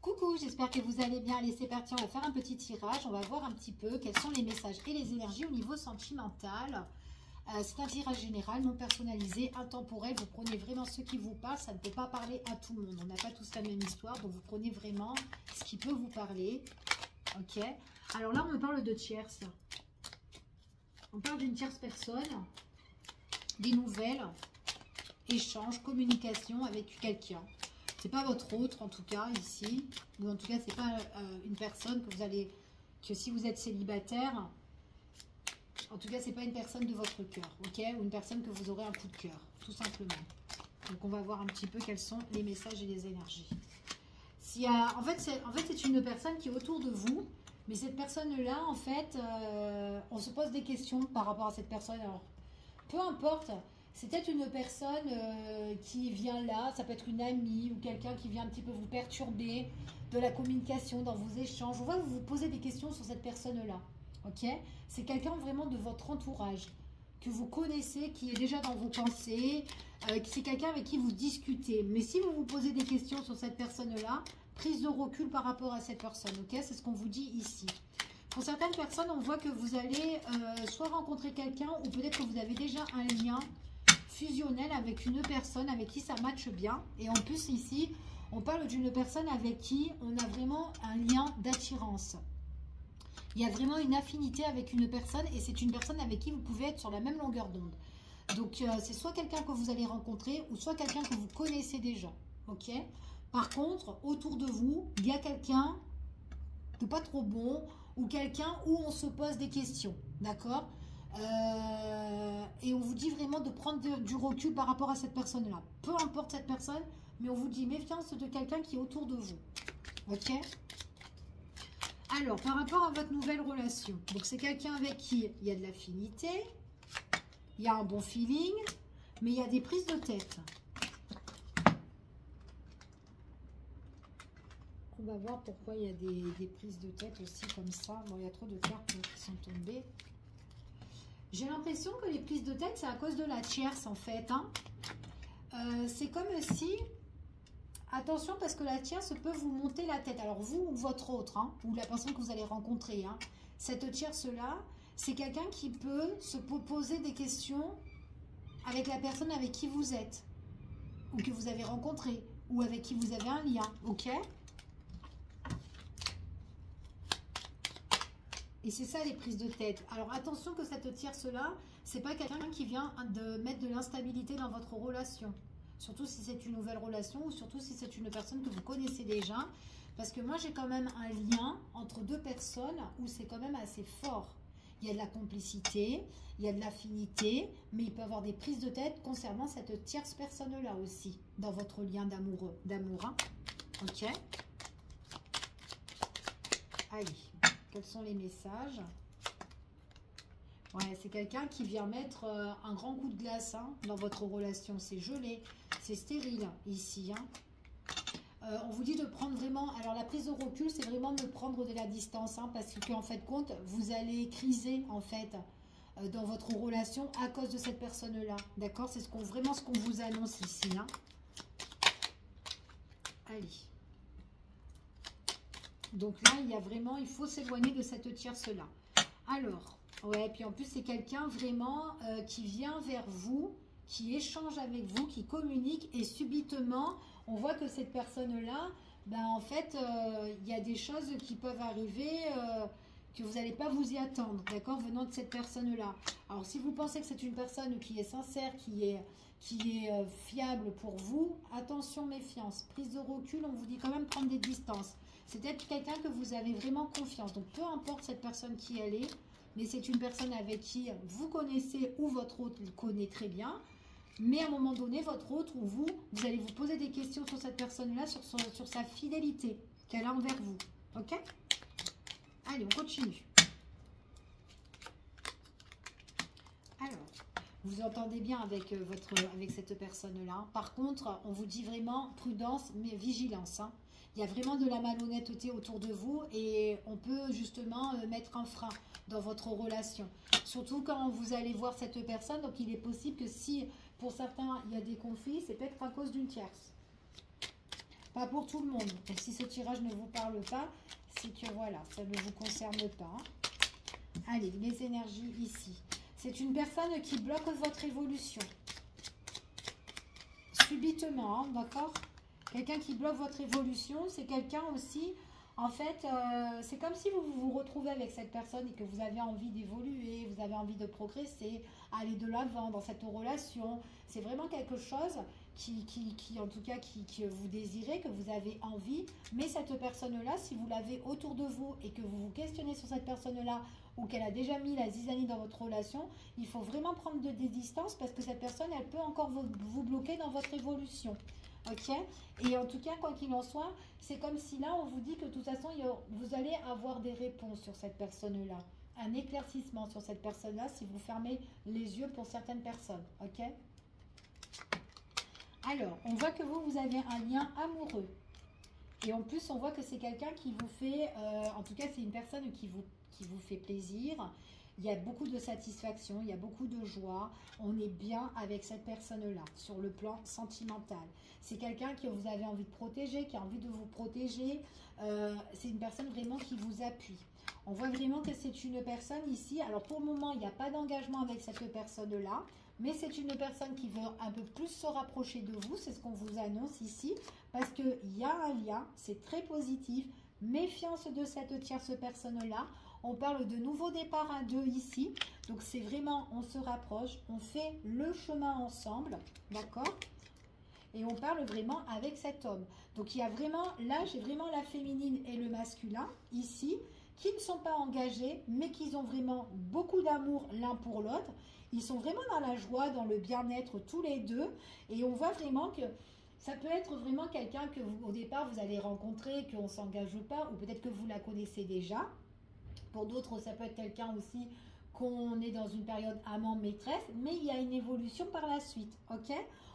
Coucou, j'espère que vous allez bien. Allez, c'est parti, on va faire un petit tirage. On va voir un petit peu quels sont les messages et les énergies au niveau sentimental. C'est un tirage général, non personnalisé, intemporel. Vous prenez vraiment ce qui vous parle. Ça ne peut pas parler à tout le monde. On n'a pas tous la même histoire, donc vous prenez vraiment ce qui peut vous parler. Ok. Alors là, on me parle de tierce. On parle d'une tierce personne, des nouvelles, échanges, communication avec quelqu'un. C'est pas votre autre en tout cas ici, ou en tout cas c'est pas une personne que vous allez, que si vous êtes célibataire, en tout cas c'est pas une personne de votre cœur, ok, ou une personne que vous aurez un coup de cœur, tout simplement. Donc on va voir un petit peu quels sont les messages et les énergies. S'il y a, en fait c'est une personne qui est autour de vous, mais cette personne-là en fait, on se pose des questions par rapport à cette personne. Alors peu importe. C'est peut-être une personne qui vient là, ça peut être une amie ou quelqu'un qui vient un petit peu vous perturber de la communication dans vos échanges. On va vous poser des questions sur cette personne-là. Ok? C'est quelqu'un vraiment de votre entourage que vous connaissez, qui est déjà dans vos pensées. C'est quelqu'un avec qui vous discutez. Mais si vous vous posez des questions sur cette personne-là, prise de recul par rapport à cette personne. Ok? C'est ce qu'on vous dit ici. Pour certaines personnes, on voit que vous allez soit rencontrer quelqu'un ou peut-être que vous avez déjà un lien fusionnel avec une personne avec qui ça matche bien. Et en plus ici, on parle d'une personne avec qui on a vraiment un lien d'attirance. Il y a vraiment une affinité avec une personne et c'est une personne avec qui vous pouvez être sur la même longueur d'onde. Donc c'est soit quelqu'un que vous allez rencontrer ou soit quelqu'un que vous connaissez déjà. Ok? Par contre, autour de vous, il y a quelqu'un de pas trop bon ou quelqu'un où on se pose des questions. D'accord? Et on vous dit vraiment de prendre du recul par rapport à cette personne-là. Peu importe cette personne, mais on vous dit méfiance de quelqu'un qui est autour de vous. Ok? Alors, par rapport à votre nouvelle relation, donc c'est quelqu'un avec qui il y a de l'affinité, il y a un bon feeling, mais il y a des prises de tête. On va voir pourquoi il y a des prises de tête aussi comme ça. Bon, il y a trop de cartes qui sont tombées. J'ai l'impression que les prises de tête, c'est à cause de la tierce, en fait. Hein. C'est comme si... Attention, parce que la tierce peut vous monter la tête. Alors, vous ou votre autre, hein, ou la personne que vous allez rencontrer. Hein, cette tierce-là, c'est quelqu'un qui peut se poser des questions avec la personne avec qui vous êtes. Ou que vous avez rencontré. Ou avec qui vous avez un lien. Ok ? Et c'est ça les prises de tête. Alors attention que cette tierce-là, c'est pas quelqu'un qui vient de mettre de l'instabilité dans votre relation. Surtout si c'est une nouvelle relation ou surtout si c'est une personne que vous connaissez déjà. Parce que moi j'ai quand même un lien entre deux personnes où c'est quand même assez fort. Il y a de la complicité, il y a de l'affinité, mais il peut y avoir des prises de tête concernant cette tierce personne-là aussi, dans votre lien d'amour. Hein. Ok. Allez. Quels sont les messages? Ouais, c'est quelqu'un qui vient mettre un grand coup de glace hein, dans votre relation. C'est gelé, c'est stérile ici. Hein. On vous dit de prendre vraiment... Alors, la prise de recul, c'est vraiment de prendre de la distance. Hein, parce qu'en fait, compte, vous allez criser, en fait, dans votre relation à cause de cette personne-là. D'accord? C'est vraiment ce qu'on vous annonce ici. Hein. Allez. Donc là, il y a vraiment, il faut s'éloigner de cette tierce-là. Alors, ouais, puis en plus, c'est quelqu'un vraiment qui vient vers vous, qui échange avec vous, qui communique et subitement, on voit que cette personne-là, ben en fait, il y a des choses qui peuvent arriver que vous n'allez pas vous y attendre, d'accord, venant de cette personne-là. Alors, si vous pensez que c'est une personne qui est sincère, qui est fiable pour vous, attention, méfiance. Prise de recul, on vous dit quand même prendre des distances. C'est peut-être quelqu'un que vous avez vraiment confiance. Donc, peu importe cette personne qui elle est, mais c'est une personne avec qui vous connaissez ou votre autre connaît très bien. Mais à un moment donné, votre autre ou vous allez vous poser des questions sur cette personne-là, sur sa fidélité qu'elle a envers vous. Ok? Allez, on continue. Alors, vous entendez bien avec, avec cette personne-là. Par contre, on vous dit vraiment prudence, mais vigilance. Hein. Il y a vraiment de la malhonnêteté autour de vous et on peut justement mettre un frein dans votre relation. Surtout quand vous allez voir cette personne. Donc, il est possible que si, pour certains, il y a des conflits, c'est peut-être à cause d'une tierce. Pas pour tout le monde. Et si ce tirage ne vous parle pas, c'est que voilà, ça ne vous concerne pas. Allez, les énergies ici. C'est une personne qui bloque votre évolution. Subitement, hein, d'accord? Quelqu'un qui bloque votre évolution, c'est quelqu'un aussi, en fait, c'est comme si vous vous retrouvez avec cette personne et que vous avez envie d'évoluer, vous avez envie de progresser, aller de l'avant dans cette relation. C'est vraiment quelque chose en tout cas, que vous désirez, que vous avez envie. Mais cette personne-là, si vous l'avez autour de vous et que vous vous questionnez sur cette personne-là ou qu'elle a déjà mis la zizanie dans votre relation, il faut vraiment prendre des distances parce que cette personne, elle peut encore vous bloquer dans votre évolution. Ok? Et en tout cas, quoi qu'il en soit, c'est comme si là, on vous dit que de toute façon, vous allez avoir des réponses sur cette personne-là. Un éclaircissement sur cette personne-là si vous fermez les yeux pour certaines personnes. Ok? Alors, on voit que vous avez un lien amoureux. Et en plus, on voit que c'est quelqu'un qui vous fait... en tout cas, c'est une personne qui vous fait plaisir. Il y a beaucoup de satisfaction, il y a beaucoup de joie. On est bien avec cette personne-là, sur le plan sentimental. C'est quelqu'un que vous avez envie de protéger, qui a envie de vous protéger. C'est une personne vraiment qui vous appuie. On voit vraiment que c'est une personne ici. Alors, pour le moment, il n'y a pas d'engagement avec cette personne-là. Mais c'est une personne qui veut un peu plus se rapprocher de vous. C'est ce qu'on vous annonce ici. Parce qu'il y a un lien, c'est très positif. Méfiance de cette tierce personne-là. On parle de nouveau départ à deux ici. Donc, c'est vraiment, on se rapproche, on fait le chemin ensemble. D'accord? Et on parle vraiment avec cet homme. Donc, il y a vraiment, là, j'ai vraiment la féminine et le masculin ici, qui ne sont pas engagés, mais qui ont vraiment beaucoup d'amour l'un pour l'autre. Ils sont vraiment dans la joie, dans le bien-être tous les deux. Et on voit vraiment que ça peut être vraiment quelqu'un que au départ, vous allez rencontrer, qu'on ne s'engage pas, ou peut-être que vous la connaissez déjà. Pour d'autres, ça peut être quelqu'un aussi qu'on est dans une période amant-maîtresse, mais il y a une évolution par la suite, ok?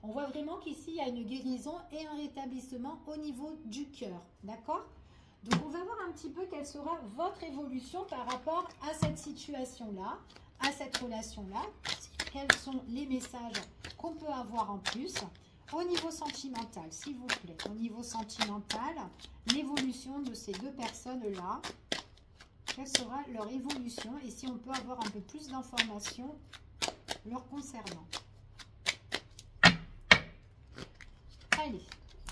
On voit vraiment qu'ici, il y a une guérison et un rétablissement au niveau du cœur, d'accord? Donc, on va voir un petit peu quelle sera votre évolution par rapport à cette situation-là, à cette relation-là. Quels sont les messages qu'on peut avoir en plus au niveau sentimental, s'il vous plaît. Au niveau sentimental, l'évolution de ces deux personnes-là. Quelle sera leur évolution et si on peut avoir un peu plus d'informations leur concernant. Allez,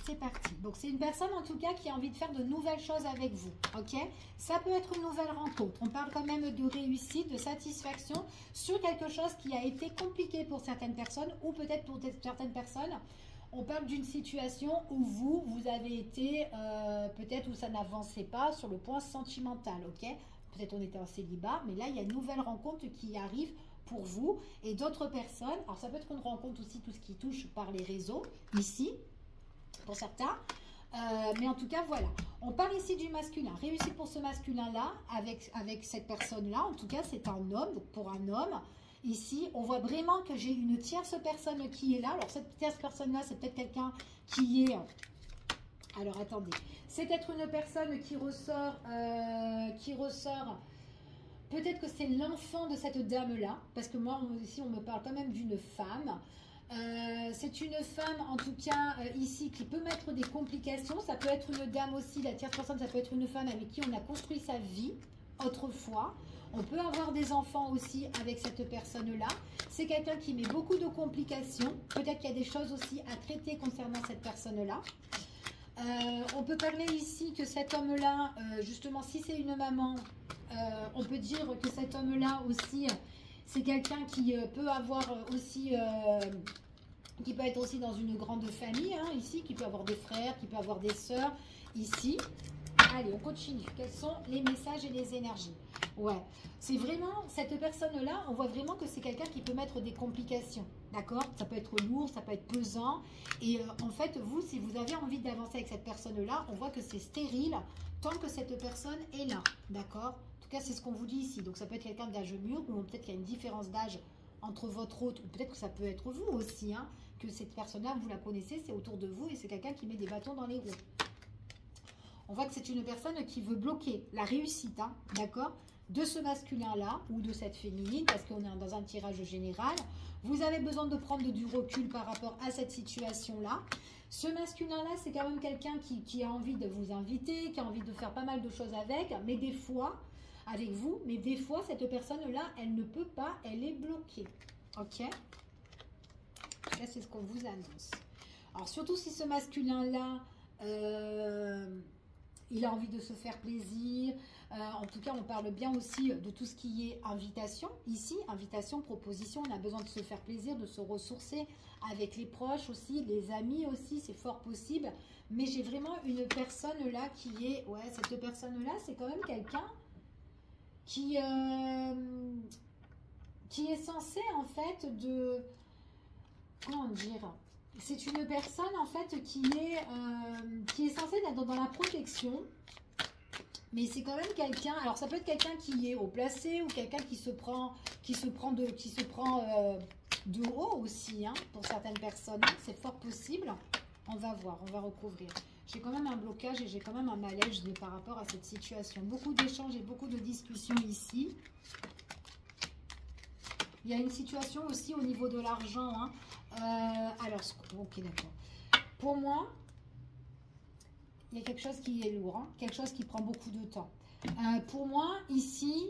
c'est parti. Donc, c'est une personne en tout cas qui a envie de faire de nouvelles choses avec vous. Ok? Ça peut être une nouvelle rencontre. On parle quand même de réussite, de satisfaction sur quelque chose qui a été compliqué pour certaines personnes ou peut-être pour certaines personnes. On parle d'une situation où vous avez été, peut-être où ça n'avançait pas sur le point sentimental, ok? Peut-être on était en célibat, mais là, il y a une nouvelle rencontre qui arrive pour vous et d'autres personnes. Alors, ça peut être une rencontre aussi, tout ce qui touche par les réseaux, ici, pour certains. Mais en tout cas, voilà. On parle ici du masculin. Réussite pour ce masculin-là, avec cette personne-là. En tout cas, c'est un homme, donc pour un homme. Ici, on voit vraiment que j'ai une tierce personne qui est là. Alors, cette tierce personne-là, c'est peut-être quelqu'un qui est... Alors, attendez. C'est peut-être une personne qui ressort... Peut-être que c'est l'enfant de cette dame-là. Parce que moi, ici, on me parle quand même d'une femme. C'est une femme, en tout cas, ici, qui peut mettre des complications. Ça peut être une dame aussi. La tierce personne, ça peut être une femme avec qui on a construit sa vie autrefois. On peut avoir des enfants aussi avec cette personne-là. C'est quelqu'un qui met beaucoup de complications. Peut-être qu'il y a des choses aussi à traiter concernant cette personne-là. On peut parler ici que cet homme-là, justement, si c'est une maman, on peut dire que cet homme-là aussi, c'est quelqu'un qui peut avoir aussi... qui peut être aussi dans une grande famille, hein, ici, qui peut avoir des frères, qui peut avoir des sœurs, ici. Allez, on continue. Quels sont les messages et les énergies? Ouais, c'est vraiment, cette personne-là, on voit vraiment que c'est quelqu'un qui peut mettre des complications, d'accord? Ça peut être lourd, ça peut être pesant. Et en fait, vous, si vous avez envie d'avancer avec cette personne-là, on voit que c'est stérile tant que cette personne est là, d'accord? En tout cas, c'est ce qu'on vous dit ici. Donc, ça peut être quelqu'un d'âge mûr ou peut-être qu'il y a une différence d'âge entre votre hôte, ou peut-être que ça peut être vous aussi, hein, que cette personne-là, vous la connaissez, c'est autour de vous et c'est quelqu'un qui met des bâtons dans les roues. On voit que c'est une personne qui veut bloquer la réussite, hein, d'accord, de ce masculin-là ou de cette féminine, parce qu'on est dans un tirage général. Vous avez besoin de prendre du recul par rapport à cette situation-là. Ce masculin-là, c'est quand même quelqu'un qui a envie de vous inviter, qui a envie de faire pas mal de choses avec, mais des fois, avec vous, mais des fois, cette personne-là, elle ne peut pas, elle est bloquée. Ok? Là, c'est ce qu'on vous annonce. Alors, surtout si ce masculin-là, il a envie de se faire plaisir. En tout cas, on parle bien aussi de tout ce qui est invitation. Ici, invitation, proposition, on a besoin de se faire plaisir, de se ressourcer avec les proches aussi, les amis aussi, c'est fort possible. Mais j'ai vraiment une personne là qui est... Ouais, cette personne-là, c'est quand même quelqu'un qui est censé en fait de... Comment dire? C'est une personne en fait qui est censée être dans la protection. Mais c'est quand même quelqu'un, alors ça peut être quelqu'un qui est haut placé ou quelqu'un qui se prend de haut aussi, hein, pour certaines personnes. C'est fort possible. On va voir, on va recouvrir. J'ai quand même un blocage et j'ai quand même un malaise par rapport à cette situation. Beaucoup d'échanges et beaucoup de discussions ici. Il y a une situation aussi au niveau de l'argent. Hein. Alors, ok, d'accord. Pour moi, il y a quelque chose qui est lourd, hein, quelque chose qui prend beaucoup de temps. Pour moi, ici,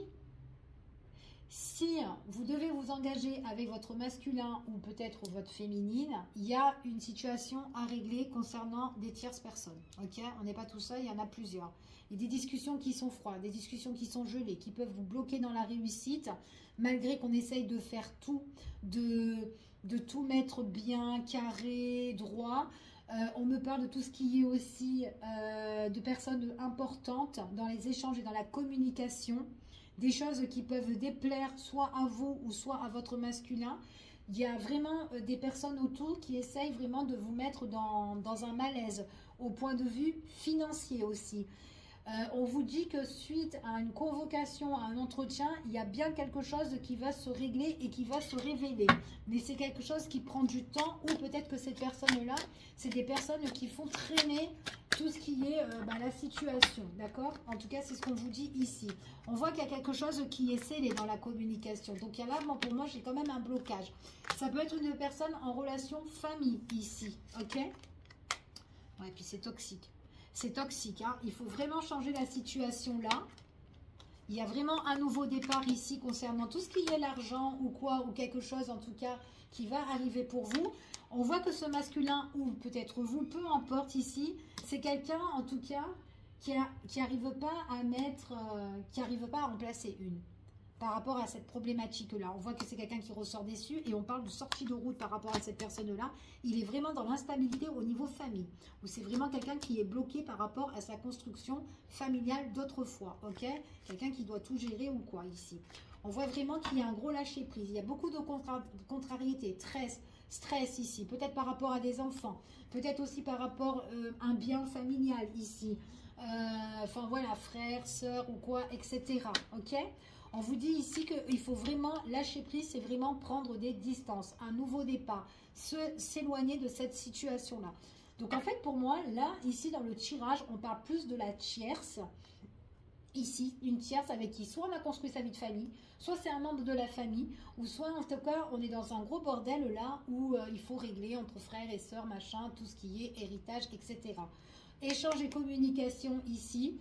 si vous devez vous engager avec votre masculin ou peut-être votre féminine, il y a une situation à régler concernant des tierces personnes. Ok, on n'est pas tout seul, il y en a plusieurs. Il y a des discussions qui sont froides, des discussions qui sont gelées, qui peuvent vous bloquer dans la réussite, malgré qu'on essaye de faire tout, de tout mettre bien, carré, droit. On me parle de tout ce qui est aussi de personnes importantes dans les échanges et dans la communication. Des choses qui peuvent déplaire soit à vous ou soit à votre masculin. Il y a vraiment des personnes autour qui essayent vraiment de vous mettre dans un malaise au point de vue financier aussi. On vous dit que suite à une convocation, à un entretien, il y a bien quelque chose qui va se régler et qui va se révéler. Mais c'est quelque chose qui prend du temps ou peut-être que cette personne-là, c'est des personnes qui font traîner tout ce qui est la situation. D'accord? En tout cas, c'est ce qu'on vous dit ici. On voit qu'il y a quelque chose qui est scellé dans la communication. Donc, il y a là, bon, pour moi, j'ai quand même un blocage. Ça peut être une personne en relation famille ici. Ok? Ouais, et puis c'est toxique. C'est toxique, hein. Il faut vraiment changer la situation là. Il y a vraiment un nouveau départ ici concernant tout ce qui est l'argent ou quoi, ou quelque chose en tout cas qui va arriver pour vous. On voit que ce masculin ou peut-être vous, peu importe ici, c'est quelqu'un en tout cas qui n'arrive pas à mettre, qui n'arrive pas à remplacer une. Par rapport à cette problématique-là, on voit que c'est quelqu'un qui ressort déçu et on parle de sortie de route par rapport à cette personne-là. Il est vraiment dans l'instabilité au niveau famille, où c'est vraiment quelqu'un qui est bloqué par rapport à sa construction familiale d'autrefois, ok? Quelqu'un qui doit tout gérer ou quoi ici. On voit vraiment qu'il y a un gros lâcher-prise, il y a beaucoup de contrariétés, stress ici, peut-être par rapport à des enfants, peut-être aussi par rapport à un bien familial ici, enfin voilà, frère, sœur ou quoi, etc., ok? On vous dit ici qu'il faut vraiment lâcher prise, c'est vraiment prendre des distances, un nouveau départ, s'éloigner de cette situation-là. Donc en fait, pour moi, là, ici dans le tirage, on parle plus de la tierce. Ici, une tierce avec qui soit on a construit sa vie de famille, soit c'est un membre de la famille, ou soit en tout cas, on est dans un gros bordel là où il faut régler entre frères et sœurs, machin, tout ce qui est héritage, etc. Échange et communication ici,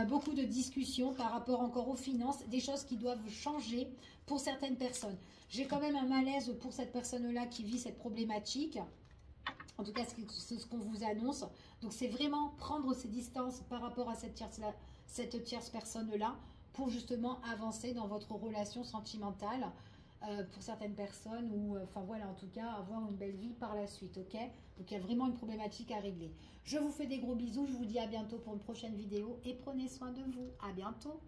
beaucoup de discussions par rapport encore aux finances, des choses qui doivent changer pour certaines personnes. J'ai quand même un malaise pour cette personne-là qui vit cette problématique. En tout cas, c'est ce qu'on vous annonce. Donc, c'est vraiment prendre ses distances par rapport à cette tierce personne-là pour justement avancer dans votre relation sentimentale pour certaines personnes ou, enfin voilà, en tout cas, avoir une belle vie par la suite, ok? Donc, il y a vraiment une problématique à régler. Je vous fais des gros bisous, je vous dis à bientôt pour une prochaine vidéo et prenez soin de vous. À bientôt!